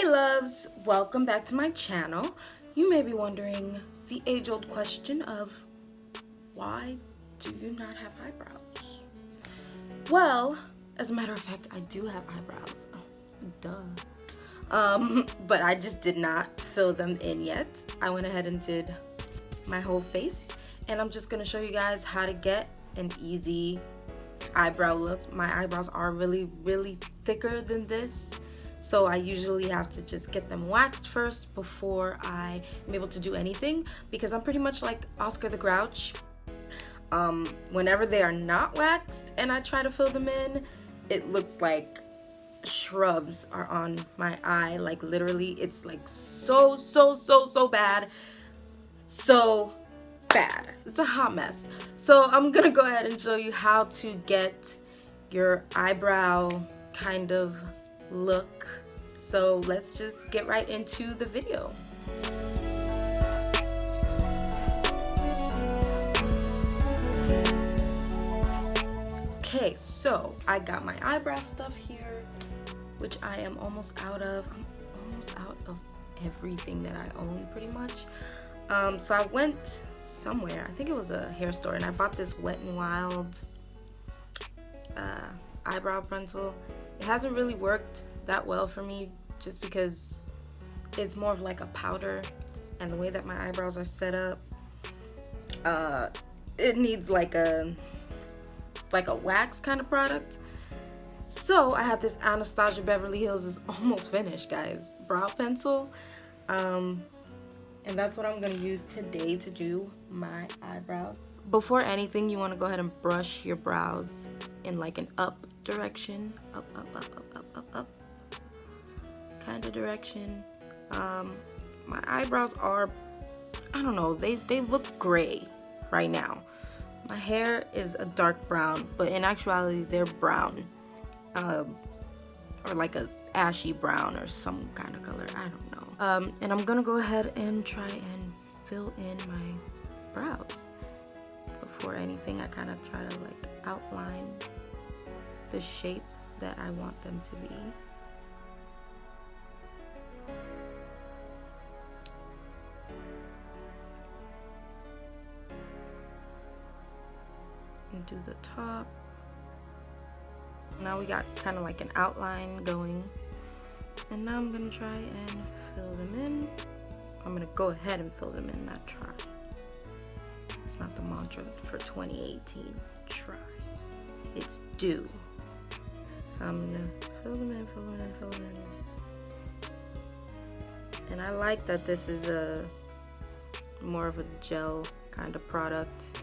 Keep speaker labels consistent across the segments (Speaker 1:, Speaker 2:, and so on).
Speaker 1: loves, welcome back to my channel. You may be wondering the age-old question of why do you not have eyebrows? Well, as a matter of fact, I do have eyebrows. Oh, duh. But I just did not fill them in yet. I went ahead and did my whole face, and I'm just gonna show you guys how to get an easy eyebrow look. My eyebrows are really thicker than this, so I usually have to just get them waxed first before I am able to do anything, because I'm pretty much like Oscar the Grouch. Whenever they are not waxed and I try to fill them in, it looks like shrubs are on my eye. Like literally, it's like so bad. So bad. It's a hot mess. So I'm gonna go ahead and show you how to get your eyebrow kind of look. So let's just get right into the video. Okay, so I got my eyebrow stuff here, which I am almost out of. I'm almost out of everything that I own pretty much. So I went somewhere, I think it was a hair store, and I bought this Wet n Wild eyebrow pencil. It hasn't really worked that well for me just because it's more of like a powder, and the way that my eyebrows are set up, it needs like a wax kind of product. So I have this Anastasia Beverly Hills is almost finished, guys, brow pencil. And that's what I'm going to use today to do my eyebrows. Before anything, you want to go ahead and brush your brows in like an up direction. Up kind of direction. My eyebrows are, I don't know, they look gray right now. My hair is a dark brown, but in actuality, they're brown. Or like a ashy brown or some kind of color, I don't know. And I'm gonna go ahead and try and fill in my brows. Before anything, I kind of try to like outline the shape that I want them to be. And do the top. Now we got kind of like an outline going. And now I'm gonna try and fill them in. I'm gonna go ahead and fill them in, not try. It's not the mantra for 2018. Try. It's do. So I'm gonna fill them in, fill them in, fill them in. And I like that this is a more of a gel kind of product.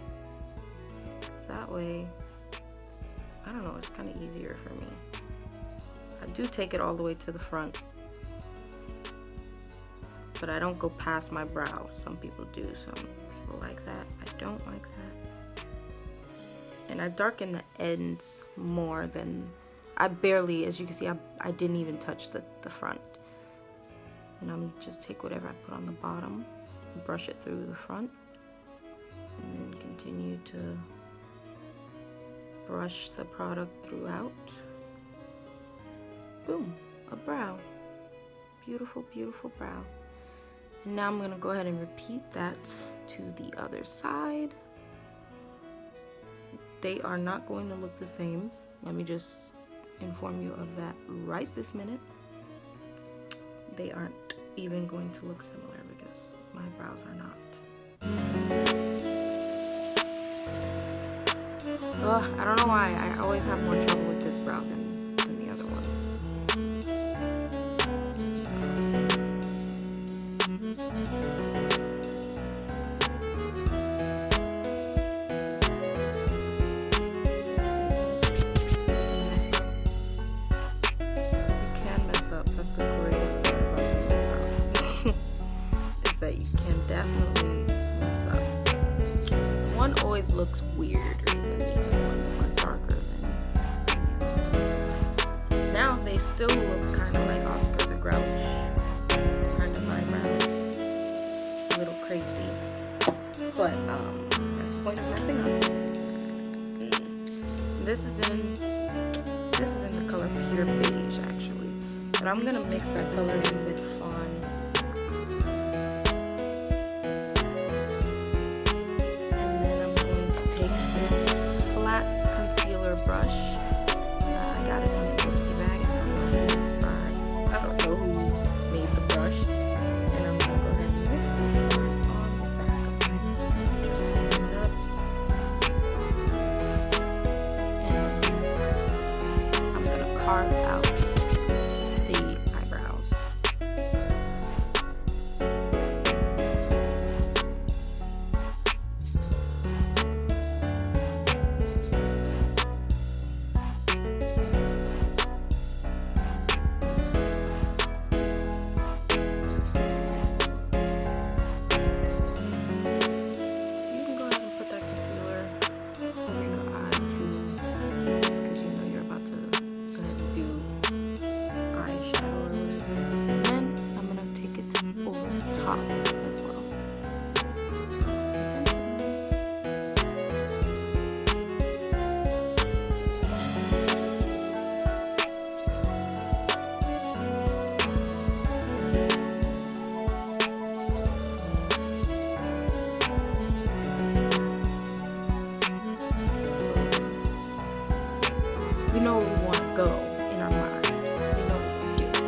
Speaker 1: So that way, I don't know, it's kind of easier for me. I do take it all the way to the front, but I don't go past my brow. Some people do, some people like that. I don't like that. And I darken the ends more than, I barely, as you can see, I didn't even touch the front. And I'm just take whatever I put on the bottom, brush it through the front, and then continue to brush the product throughout. Boom, a brow. Beautiful, beautiful brow. And now I'm gonna go ahead and repeat that to the other side. They are not going to look the same. Let me just inform you of that right this minute. They aren't even going to look similar because my brows are not. Ugh, I don't know why. I always have more trouble with this brow than the other one. Definitely mess up. One always looks weirder than the other one darker than. Now they still look kind of like Oscar the Grouch kind of eyebrows, a little crazy, but that's the point of messing up. This is in the color Pure Beige actually. I But I'm gonna mix that color in with Fawn. And then I'm going to take this flat concealer brush. I got it in the Ipsy bag. I don't know who made the brush. And I'm gonna go ahead and mix the colors on the back of my head. Just open it up. And I'm gonna carve out the eyebrows. As well. We know where we want to go in our mind. We know what we're doing.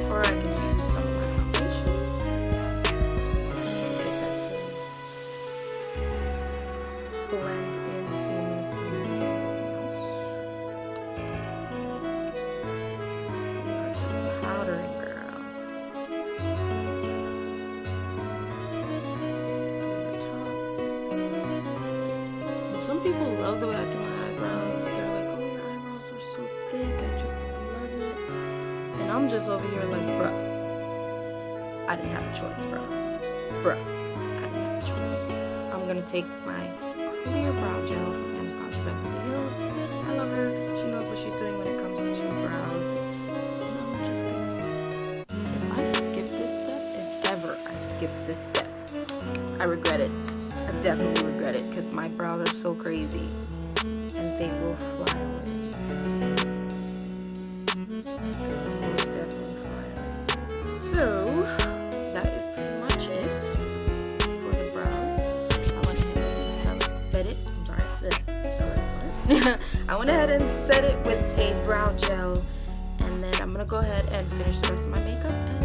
Speaker 1: Alright, so blend in seamlessly with everything else. We are just powdering, girl. And some people love the way I do my eyebrows. They're like, oh, your eyebrows are so thick. I just love it. And I'm just over here like, bruh, I didn't have a choice, bro. Bruh, I didn't have a choice. I'm gonna take my clear brow gel from Anastasia Beverly Hills. I love her. She knows what she's doing when it comes to brows. And I'm just gonna, if I skip this step, if ever I skip this step, I regret it. I definitely regret it because my brows are so crazy and they will fly away. They will most definitely fly away. So that is pretty much it for the brows. I went ahead and set it. I'm sorry, I went ahead and set it with a brow gel, and then I'm gonna go ahead and finish the rest of my makeup. And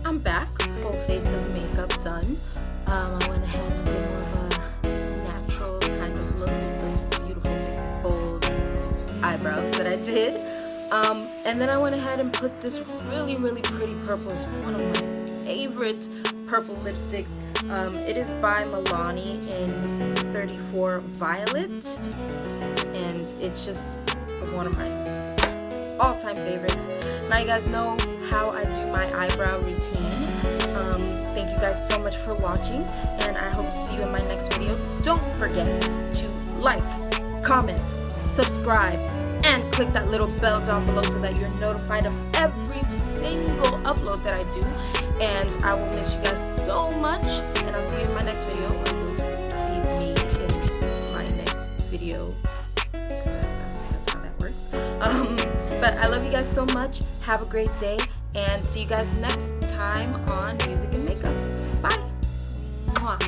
Speaker 1: I'm back, full face of makeup done. I went ahead and did more of a natural kind of look with those beautiful big bold eyebrows that I did. And then I went ahead and put this really, really pretty purple. It's one of my favorite purple lipsticks. It is by Milani in 34 Violet, and it's just one of my all-time favorites. Now you guys know how I do my eyebrow routine. Thank you guys so much for watching, and I hope to see you in my next video. Don't forget to like, comment, subscribe, and click that little bell down below so that you're notified of every single upload that I do. And I will miss you guys so much, and I'll see you in my next video, or you'll see me in my next video. That's how that works. But I love you guys so much. Have a great day, and see you guys next time on Music and Makeup. Bye. Mwah.